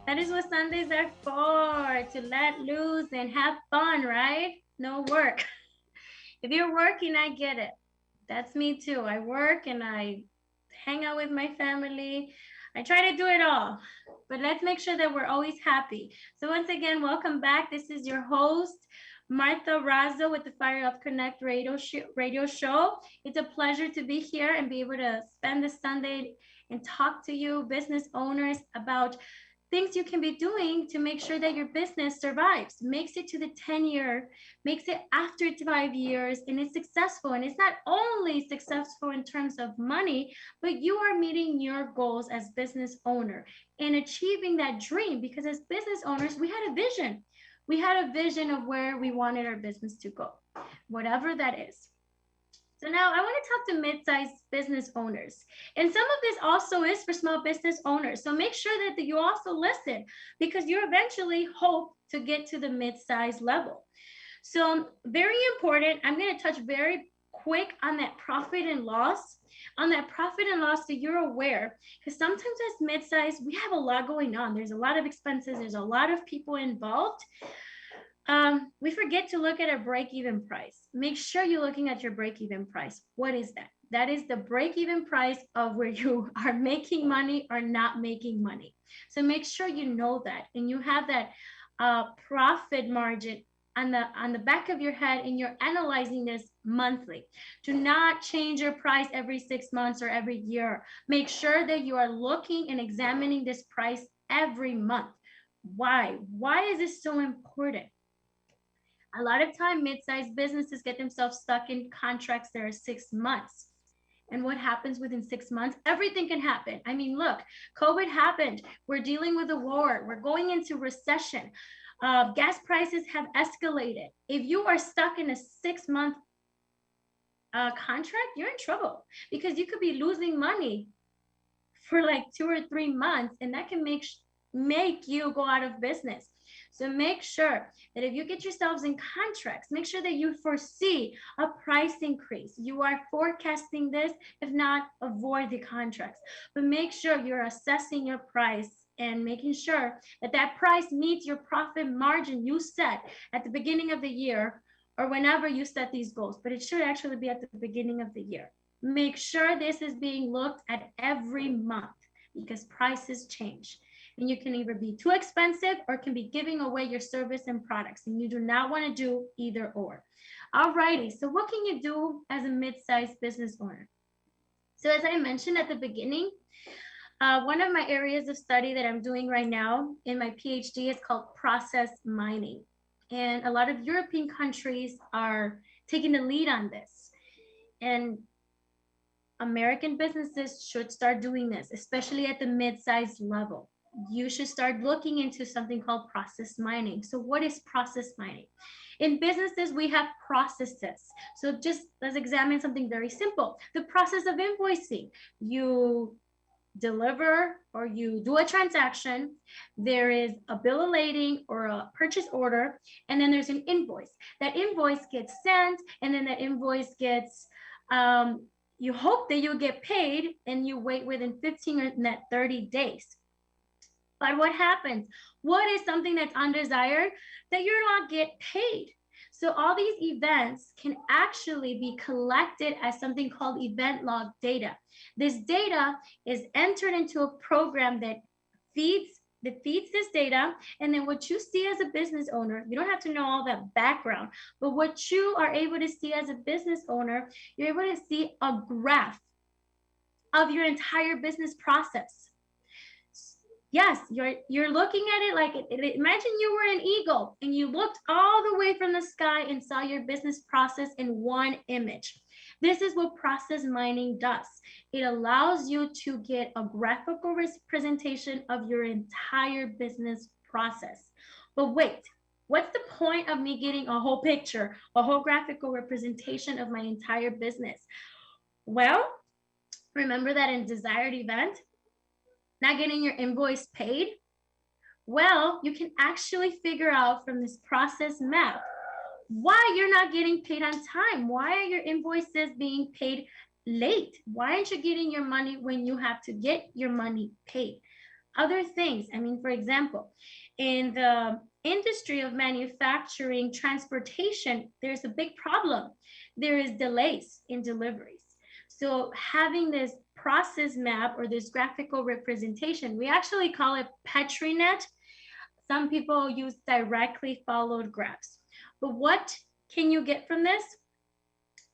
That is what Sundays are for, to let loose and have fun, right? No work. If you're working, I get it. That's me too. I work and I hang out with my family. I try to do it all, but let's make sure that we're always happy. So once again, welcome back. This is your host, Martha Razo with the Fire of Connect radio show. It's a pleasure to be here and be able to spend this Sunday and talk to you business owners about things you can be doing to make sure that your business survives, makes it to the 10-year, makes it after 5 years, and it's successful. And it's not only successful in terms of money, but you are meeting your goals as business owner and achieving that dream. Because as business owners, we had a vision. We had a vision of where we wanted our business to go, whatever that is. So now I want to talk to mid-sized business owners. And some of this also is for small business owners. So make sure that you also listen, because you eventually hope to get to the mid-sized level. So very important, I'm going to touch very quick on that profit and loss. On that profit and loss, so you're aware, because sometimes as mid-sized, we have a lot going on. There's a lot of expenses. There's a lot of people involved. We forget to look at a break-even price. Make sure you're looking at your break-even price. What is that? That is the break-even price of where you are making money or not making money. So make sure you know that, and you have that profit margin on the back of your head, and you're analyzing this monthly. Do not change your price every 6 months or every year. Make sure that you are looking and examining this price every month. Why? Why is this so important? A lot of time, mid-sized businesses get themselves stuck in contracts that are 6 months. And what happens within 6 months? Everything can happen. I mean, look, COVID happened. We're dealing with a war. We're going into recession. Gas prices have escalated. If you are stuck in a 6-month contract, you're in trouble, because you could be losing money for like 2 or 3 months, and that can make you go out of business. So make sure that if you get yourselves in contracts, make sure that you foresee a price increase. You are forecasting this. If not, avoid the contracts. But make sure you're assessing your price and making sure that that price meets your profit margin you set at the beginning of the year, or whenever you set these goals. But it should actually be at the beginning of the year. Make sure this is being looked at every month, because prices change. And you can either be too expensive or can be giving away your service and products. And you do not want to do either or. All righty, so what can you do as a mid-sized business owner? So as I mentioned at the beginning, one of my areas of study that I'm doing right now in my PhD is called process mining. And a lot of European countries are taking the lead on this. And American businesses should start doing this, especially at the mid-sized level. You should start looking into something called process mining. So what is process mining? In businesses, we have processes. So just let's examine something very simple. The process of invoicing. You deliver or you do a transaction, there is a bill of lading or a purchase order, and then there's an invoice. That invoice gets sent, and then that invoice gets, you hope that you'll get paid, and you wait within 15 or 30 days. But what happens? What is something that's undesired? That you're not get paid. So all these events can actually be collected as something called event log data. This data is entered into a program that feeds this data. And then what you see as a business owner, you don't have to know all that background, but what you are able to see as a business owner, you're able to see a graph of your entire business process. Yes, you're looking at it like imagine you were an eagle and you looked all the way from the sky and saw your business process in one image. This is what process mining does. It allows you to get a graphical representation of your entire business process. But wait, what's the point of me getting a whole picture, a whole graphical representation of my entire business? Well, remember that in desired event, not getting your invoice paid? Well, you can actually figure out from this process map why you're not getting paid on time. Why are your invoices being paid late? Why aren't you getting your money when you have to get your money paid? Other things, I mean, for example, in the industry of manufacturing, transportation, there's a big problem. There is delays in deliveries. So having this process map or this graphical representation, we actually call it PetriNet. Some people use directly followed graphs. But what can you get from this?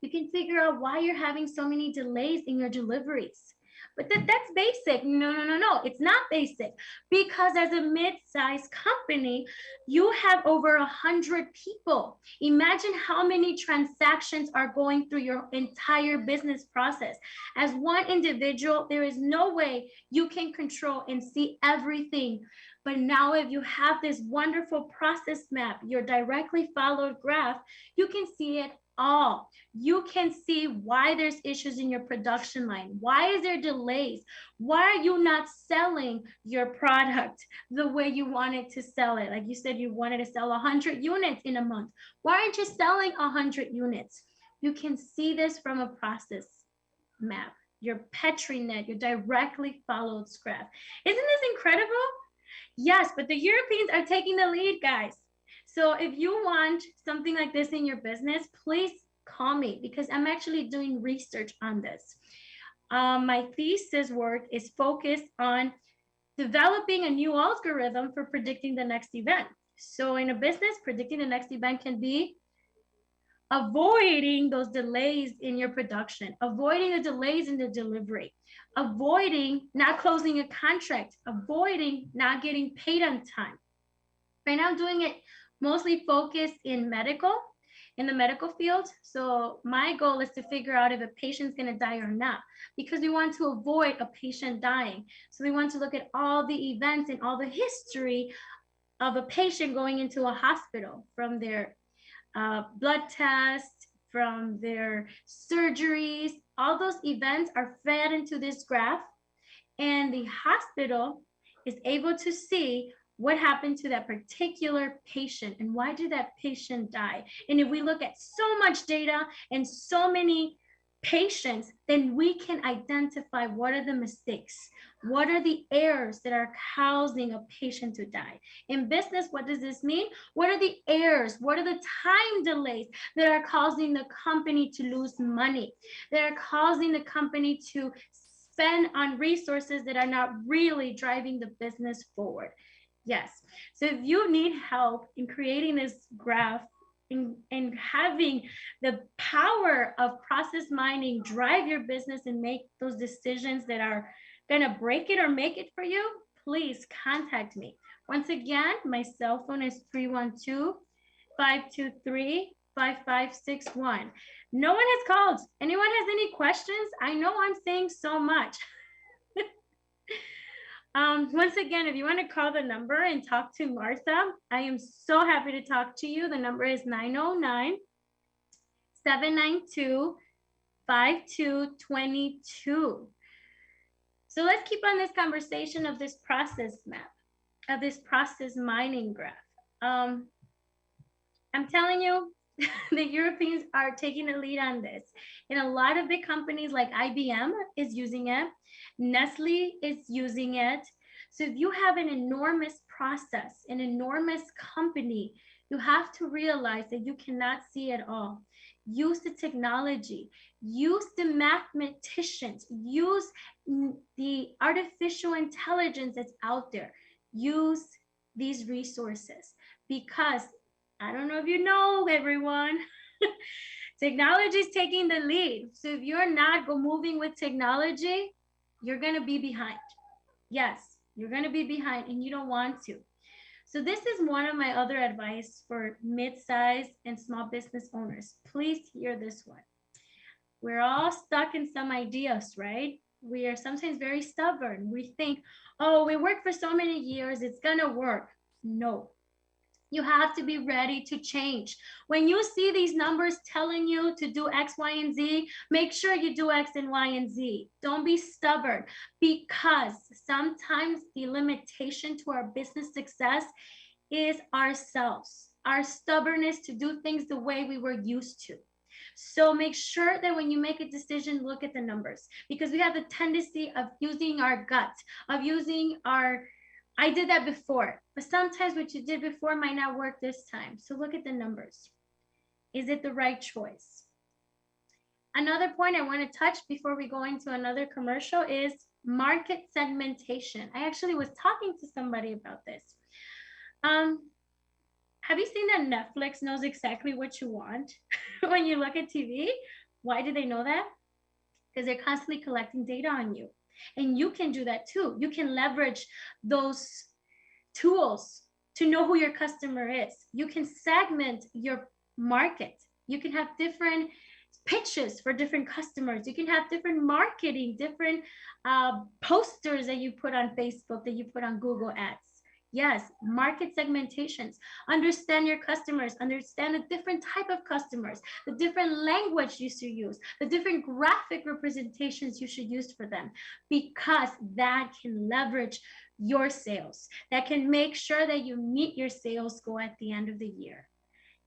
You can figure out why you're having so many delays in your deliveries. But that's basic. No, it's not basic. Because as a mid-sized company, you have over 100 people. Imagine how many transactions are going through your entire business process. As one individual, there is no way you can control and see everything. But now if you have this wonderful process map, your directly followed graph, you can see it all. You can see why there's issues in your production line. Why is there delays? Why are you not selling your product the way you wanted to sell it? Like you said, you wanted to sell 100 units in a month. Why aren't you selling 100 units? You can see this from a process map, your PetriNet, your directly followed graph. Isn't this incredible? Yes, but the Europeans are taking the lead, guys. So if you want something like this in your business, please call me because I'm actually doing research on this. My thesis work is focused on developing a new algorithm for predicting the next event. So in a business, predicting the next event can be avoiding those delays in your production, avoiding the delays in the delivery, avoiding not closing a contract, avoiding not getting paid on time. Right now I'm doing it mostly focused in the medical field. So my goal is to figure out if a patient's going to die or not, because we want to avoid a patient dying. So we want to look at all the events and all the history of a patient going into a hospital, from their blood tests, from their surgeries. All those events are fed into this graph, and the hospital is able to see what happened to that particular patient and why did that patient die. And if we look at so much data and so many patients, then we can identify what are the mistakes, what are the errors that are causing a patient to die. In business, what does this mean? What are the errors? What are the time delays that are causing the company to lose money, that are causing the company to spend on resources that are not really driving the business forward? Yes. So if you need help in creating this graph and having the power of process mining drive your business and make those decisions that are going to break it or make it for you, please contact me. Once again, my cell phone is 312-523-5561. No one has called. Anyone has any questions? I know I'm saying so much. Once again, if you want to call the number and talk to Martha, I am so happy to talk to you. The number is 909-792-5222. So let's keep on this conversation of this process map, of this process mining graph. I'm telling you, the Europeans are taking the lead on this. And a lot of big companies like IBM is using it. Nestle is using it. So if you have an enormous process, an enormous company, you have to realize that you cannot see it all. Use the technology, use the mathematicians, use the artificial intelligence that's out there. Use these resources, because I don't know if you know, everyone, technology is taking the lead. So if you're not moving with technology, you're going to be behind. Yes, you're going to be behind, and you don't want to. So this is one of my other advice for mid-sized and small business owners. Please hear this one. We're all stuck in some ideas, right? We are sometimes very stubborn. We think, oh, we worked for so many years, it's going to work. No. You have to be ready to change. When you see these numbers telling you to do X, Y, and Z, make sure you do X and Y and Z. Don't be stubborn, because sometimes the limitation to our business success is ourselves, our stubbornness to do things the way we were used to. So make sure that when you make a decision, look at the numbers, because we have the tendency of using our gut, of using our, I did that before, but sometimes what you did before might not work this time. So look at the numbers. Is it the right choice? Another point I want to touch before we go into another commercial is market segmentation. I actually was talking to somebody about this. Have you seen that Netflix knows exactly what you want when you look at TV? Why do they know that? Because they're constantly collecting data on you. And you can do that too. You can leverage those tools to know who your customer is. You can segment your market. You can have different pitches for different customers. You can have different marketing, different posters that you put on Facebook, that you put on Google Ads. Yes, market segmentations. Understand your customers, understand the different type of customers, the different language you should use, the different graphic representations you should use for them, because that can leverage your sales. That can make sure that you meet your sales goal at the end of the year.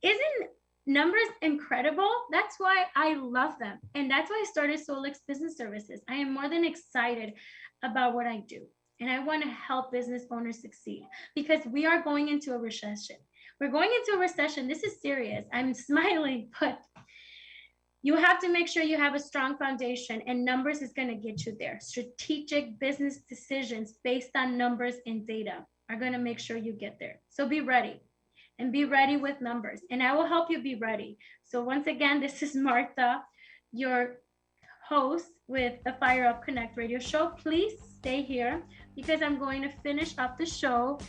Isn't numbers incredible? That's why I love them. And that's why I started Solix Business Services. I am more than excited about what I do. And I want to help business owners succeed, because we are going into a recession. We're going into a recession. This is serious. I'm smiling, but you have to make sure you have a strong foundation, and numbers is going to get you there. Strategic business decisions based on numbers and data are going to make sure you get there. So be ready, and be ready with numbers, and I will help you be ready. So once again, this is Martha, your host with the Fire Up Connect radio show. Please stay here, because I'm going to finish up the show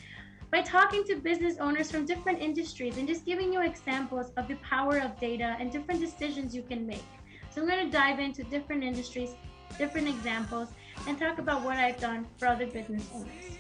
by talking to business owners from different industries and just giving you examples of the power of data and different decisions you can make. So I'm going to dive into different industries, different examples, and talk about what I've done for other business owners.